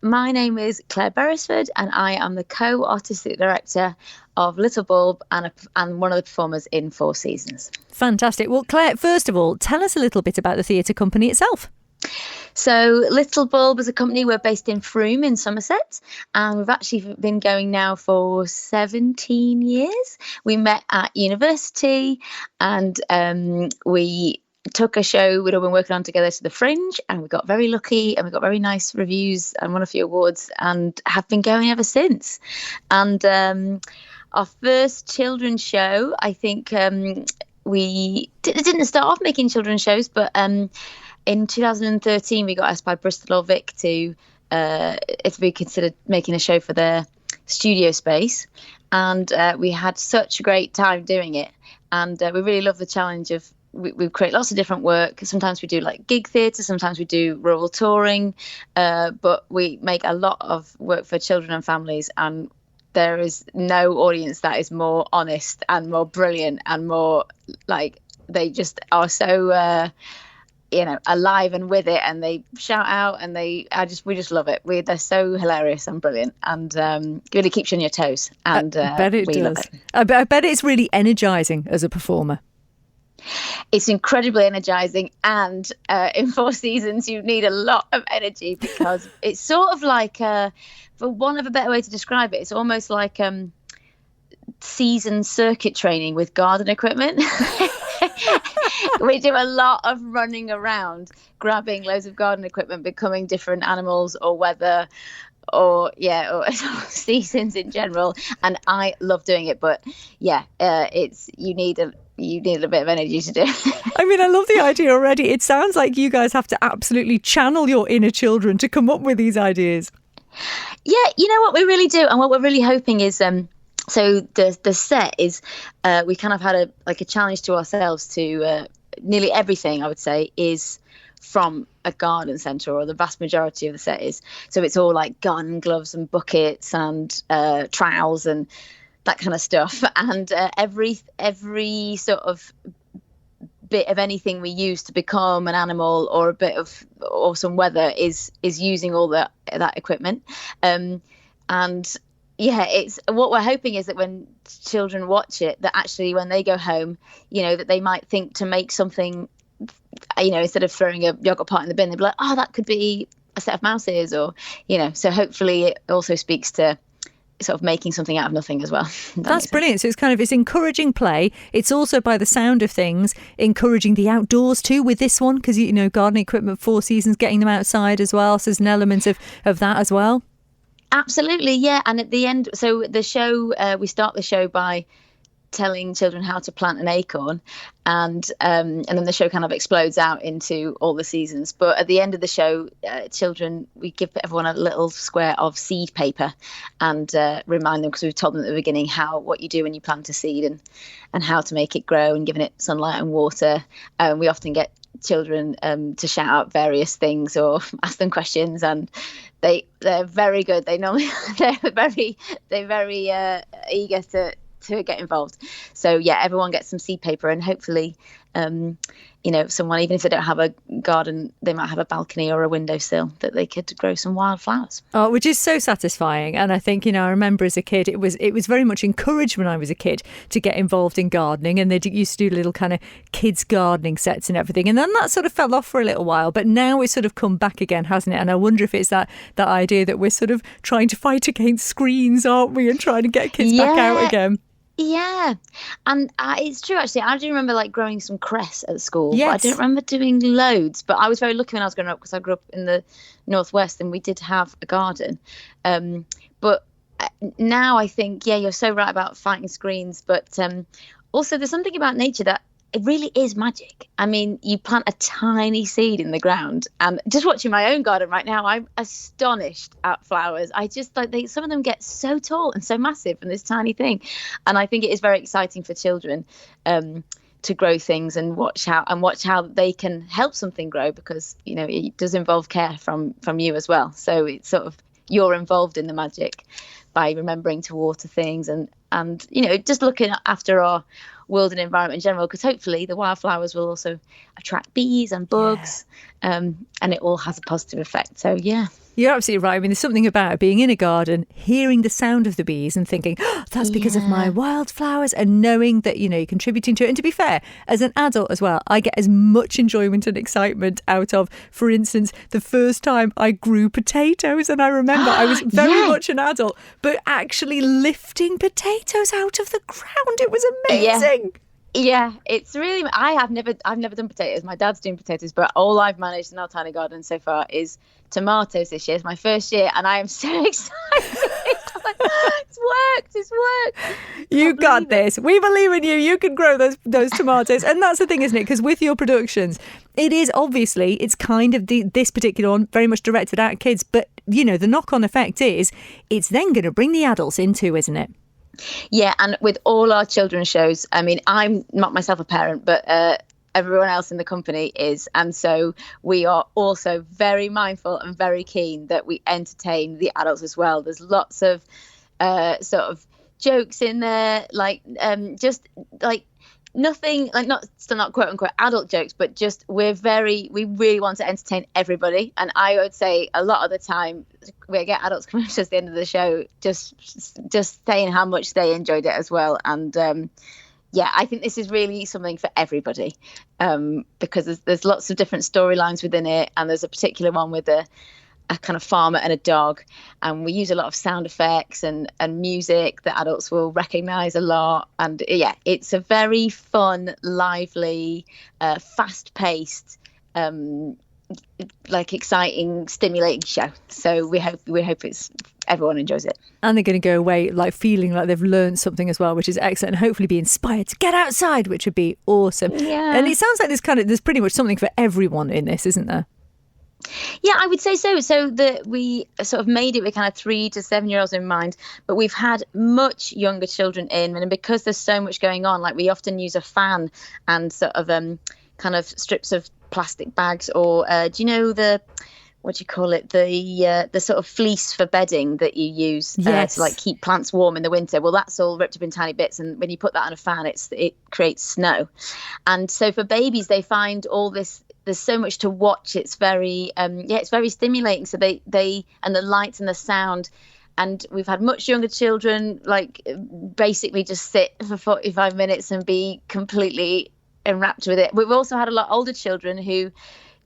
my name is Claire Beresford, and I am the co-artistic director of Little Bulb and one of the performers in Four Seasons. Fantastic. Well, Claire, first of all, tell us a little bit about the theatre company itself. So Little Bulb is a company. We're based in Frome in Somerset, and we've actually been going now for 17 years. We met at university, and we took a show we'd all been working on together to the Fringe, and we got very lucky and we got very nice reviews and won a few awards and have been going ever since. And our first children's show, I think we didn't start off making children's shows, but in 2013 we got asked by Bristol or Vic to if we considered making a show for their studio space, and we had such a great time doing it, and we really love the challenge of we create lots of different work. Sometimes we do like gig theatre, sometimes we do rural touring, but we make a lot of work for children and families, and there is no audience that is more honest and more brilliant and more like, they just are so alive and with it, and they shout out, and we just love it. They're so hilarious and brilliant, and really keeps you on your toes. And I bet it does. Love it. I bet it's really energising as a performer. It's incredibly energizing, and in Four Seasons you need a lot of energy, because it's sort of like, for want of a better way to describe it, it's almost like seasoned circuit training with garden equipment. We do a lot of running around, grabbing loads of garden equipment, becoming different animals or weather or seasons in general, and I love doing it. But it's you need a bit of energy to do. I mean, I love the idea already. It sounds like you guys have to absolutely channel your inner children to come up with these ideas. Yeah, you know what we really do, and what we're really hoping is so the set is we kind of had a challenge to ourselves to nearly everything, I would say, is from a garden centre, or the vast majority of the set is. So it's all like garden gloves and buckets and trowels and that kind of stuff. And every sort of bit of anything we use to become an animal or a bit of or some weather is using all that equipment. And it's what we're hoping is that when children watch it, that actually when they go home, that they might think to make something, instead of throwing a yogurt pot in the bin, they'd be like, oh, that could be a set of mouses, or, so hopefully it also speaks to sort of making something out of nothing as well. That's brilliant. So it's encouraging play. It's also, by the sound of things, encouraging the outdoors too with this one, because, garden equipment, Four Seasons, getting them outside as well. So there's an element of that as well. Absolutely, yeah. And at the end, so the show, we start the show by telling children how to plant an acorn, and then the show kind of explodes out into all the seasons. But at the end of the show, we give everyone a little square of seed paper and remind them, because we've told them at the beginning what you do when you plant a seed and how to make it grow, and giving it sunlight and water. We often get children to shout out various things or ask them questions, and they're very good. They're very eager to get involved. So everyone gets some seed paper, and hopefully someone, even if they don't have a garden, they might have a balcony or a windowsill that they could grow some wildflowers. Oh, which is so satisfying. And I think, I remember as a kid, it was very much encouraged when I was a kid to get involved in gardening, and they used to do little kind of kids gardening sets and everything. And then that sort of fell off for a little while, but now it's sort of come back again, hasn't it? And I wonder if it's that idea that we're sort of trying to fight against screens, aren't we? And trying to get kids back out again. Yeah, and it's true, actually. I do remember growing some cress at school. Yes. But I don't remember doing loads, but I was very lucky when I was growing up, because I grew up in the northwest and we did have a garden. But now I think, you're so right about fighting screens, but also there's something about nature that it really is magic. I mean, you plant a tiny seed in the ground, and just watching my own garden right now, I'm astonished at flowers. I just some of them get so tall and so massive from this tiny thing. And I think it is very exciting for children to grow things and watch how they can help something grow, because, it does involve care from you as well. So it's sort of, you're involved in the magic by remembering to water things and just looking after our world and environment in general, because hopefully the wildflowers will also attract bees and bugs, and it all has a positive effect. So You're absolutely right. I mean, there's something about being in a garden, hearing the sound of the bees and thinking, oh, that's because of my wildflowers, and knowing that, you know, you're contributing to it. And to be fair, as an adult as well, I get as much enjoyment and excitement out of, for instance, the first time I grew potatoes. And I remember I was very much an adult, but actually lifting potatoes out of the ground. It was amazing. Yeah, it's really. I've never done potatoes. My dad's doing potatoes, but all I've managed in our tiny garden so far is tomatoes this year. It's my first year, and I am so excited. It's worked. You got this. We believe in you. You can grow those tomatoes, and that's the thing, isn't it? Because with your productions, it is obviously it's kind of this particular one very much directed at kids, but you know the knock-on effect is it's then going to bring the adults into, isn't it? Yeah, and with all our children's shows, I mean, I'm not myself a parent, but everyone else in the company is. And so we are also very mindful and very keen that we entertain the adults as well. There's lots of sort of jokes in there, like just like nothing, like not quote unquote adult jokes, but just we really want to entertain everybody. And I would say a lot of the time we get adults coming up to us at the end of the show just saying how much they enjoyed it as well. And yeah, I think this is really something for everybody, because there's lots of different storylines within it, and there's a particular one with a kind of farmer and a dog, and we use a lot of sound effects and music that adults will recognize a lot. And yeah, it's a very fun, lively, fast-paced, like exciting, stimulating show. So we hope everyone enjoys it, and they're going to go away like feeling like they've learned something as well, which is excellent, and hopefully be inspired to get outside, which would be awesome. Yeah. And it sounds like there's pretty much something for everyone in this, isn't there? Yeah, I would say so. So that we sort of made it with kind of 3 to 7 year olds in mind, but we've had much younger children in, and because there's so much going on, like we often use a fan and sort of kind of strips of plastic bags, or do you know what do you call it? The sort of fleece for bedding that you use to like keep plants warm in the winter. Well, that's all ripped up in tiny bits, and when you put that on a fan, it creates snow. And so for babies, they find all this. There's so much to watch. It's very it's very stimulating. So they and the lights and the sound. And we've had much younger children like basically just sit for 45 minutes and be completely enraptured with it. We've also had a lot older children who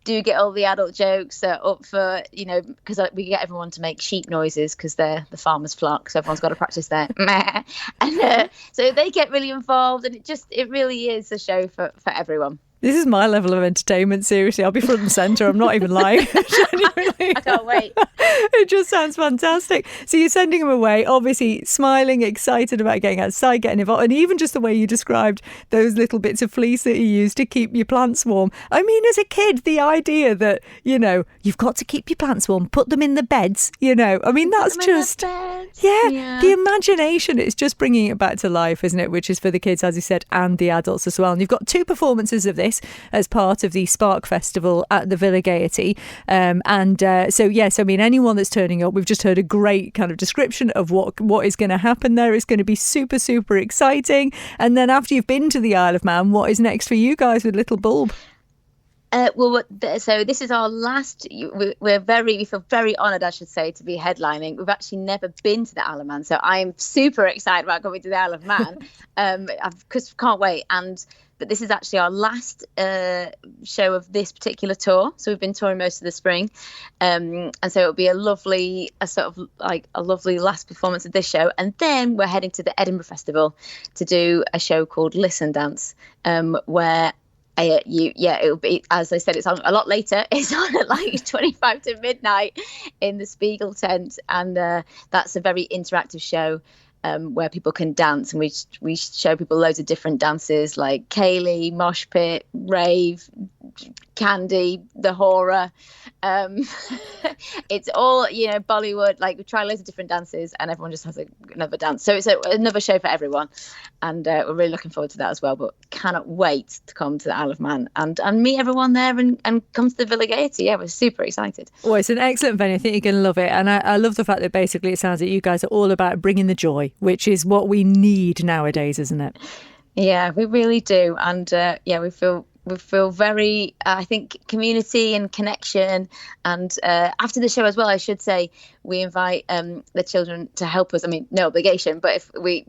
do get all the adult jokes up for, you know, because we get everyone to make sheep noises because they're the farmer's flock, so everyone's got to practice their meh. And so they get really involved, and it really is a show for everyone. This is my level of entertainment, seriously. I'll be front and centre. I'm not even lying. Genuinely. I can't wait. It just sounds fantastic. So you're sending them away, obviously smiling, excited about getting outside, getting involved. And even just the way you described those little bits of fleece that you use to keep your plants warm. I mean, as a kid, the idea that, you know, you've got to keep your plants warm, put them in the beds, you know. I mean, that's just, yeah, the imagination. It's just bringing it back to life, isn't it? Which is for the kids, as you said, and the adults as well. And you've got 2 performances of this as part of the Spark Festival at the Villa Gaiety. So yes, I mean, anyone that's turning up, we've just heard a great kind of description of what is going to happen there. It's going to be super, super exciting. And then after you've been to the Isle of Man, what is next for you guys with Little Bulb? So this is our last. We feel very honoured, I should say, to be headlining. We've actually never been to the Isle of Man, so I'm super excited about coming to the Isle of Man. Because can't wait. But this is actually our last show of this particular tour. So we've been touring most of the spring, and so it'll be a lovely last performance of this show, and then we're heading to the Edinburgh Festival to do a show called Listen Dance, where. It'll be, as I said, it's on a lot later. It's on at like 25 to midnight in the Spiegel tent, and that's a very interactive show where people can dance, and we show people loads of different dances like Kaylee, Mosh Pit, Rave, Candy, the Horror. It's all, you know, Bollywood. Like we try loads of different dances, and everyone just has another dance. So it's another show for everyone, and we're really looking forward to that as well. But cannot wait to come to the Isle of Man and meet everyone there and come to the Villa Gaiety. Yeah, we're super excited. Well, it's an excellent venue. I think you're going to love it, and I love the fact that basically it sounds like you guys are all about bringing the joy, which is what we need nowadays, isn't it? Yeah, we really do, and we feel we feel very, I think, community and connection. And after the show as well, I should say, we invite the children to help us. I mean, no obligation, but if we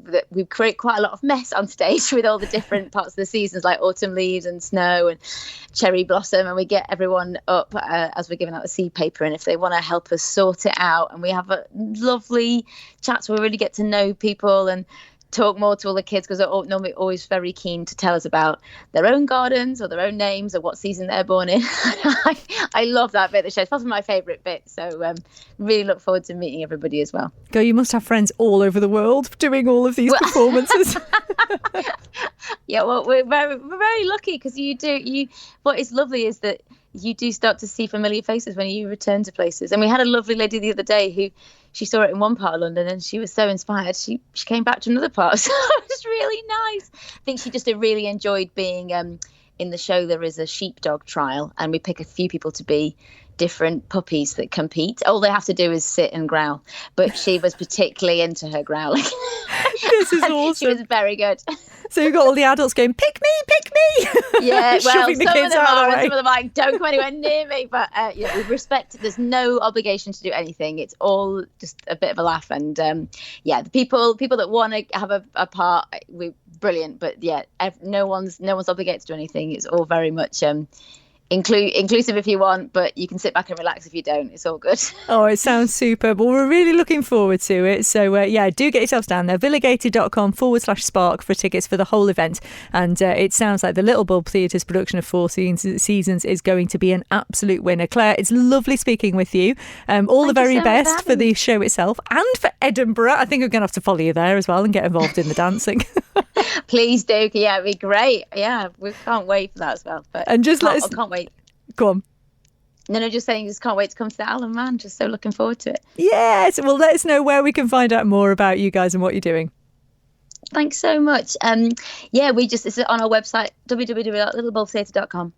create quite a lot of mess on stage with all the different parts of the seasons, like autumn leaves and snow and cherry blossom, and we get everyone up as we're giving out the seed paper, and if they want to help us sort it out, and we have a lovely chats where we really get to know people and talk more to all the kids, because they're normally always very keen to tell us about their own gardens or their own names or what season they're born in. I love that bit of the show. It's probably my favourite bit. So really look forward to meeting everybody as well. Go, you must have friends all over the world doing all of these performances. Yeah, well, we're very lucky, because what is lovely is that you do start to see familiar faces when you return to places. And we had a lovely lady the other day who, she saw it in one part of London and she was so inspired. She came back to another part. So it was really nice. I think she just really enjoyed being in the show. There is a sheepdog trial, and we pick a few people to be different puppies that compete. All they have to do is sit and growl. But she was particularly into her growling. This is awesome. She was very good. So you've got all the adults going, pick me, pick me. Yeah, well, some of them are, and some of them are like, don't come anywhere near me. But yeah, we respect, there's no obligation to do anything. It's all just a bit of a laugh. And yeah, the people that want to have a part, we're brilliant. But yeah, no one's obligated to do anything. It's all very much inclusive if you want, but you can sit back and relax if you don't. It's all good. Oh, it sounds superb. Well, we're really looking forward to it. So yeah, do get yourselves down there. villagated.com/spark for tickets for the whole event. And it sounds like the Little Bulb Theatre's production of Four Seasons is going to be an absolute winner. Claire, it's lovely speaking with you. All the very best for the show itself and for Edinburgh. I think I'm going to have to follow you there as well and get involved in the dancing. Please do. Yeah, it'd be great. Yeah, we can't wait for that as well. But and just I can't wait. Go on. No, just saying, just can't wait to come to the Isle, man. Just so looking forward to it. Yes. Well, let us know where we can find out more about you guys and what you're doing. Thanks so much. Yeah, it's on our website, www.littlebulbtheatre.com.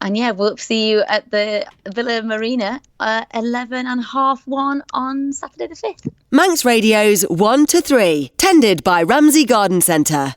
And yeah, we'll see you at the Villa Marina 11:30 on Saturday the 5th. Manx Radio's 1 to 3, tended by Ramsey Garden Centre.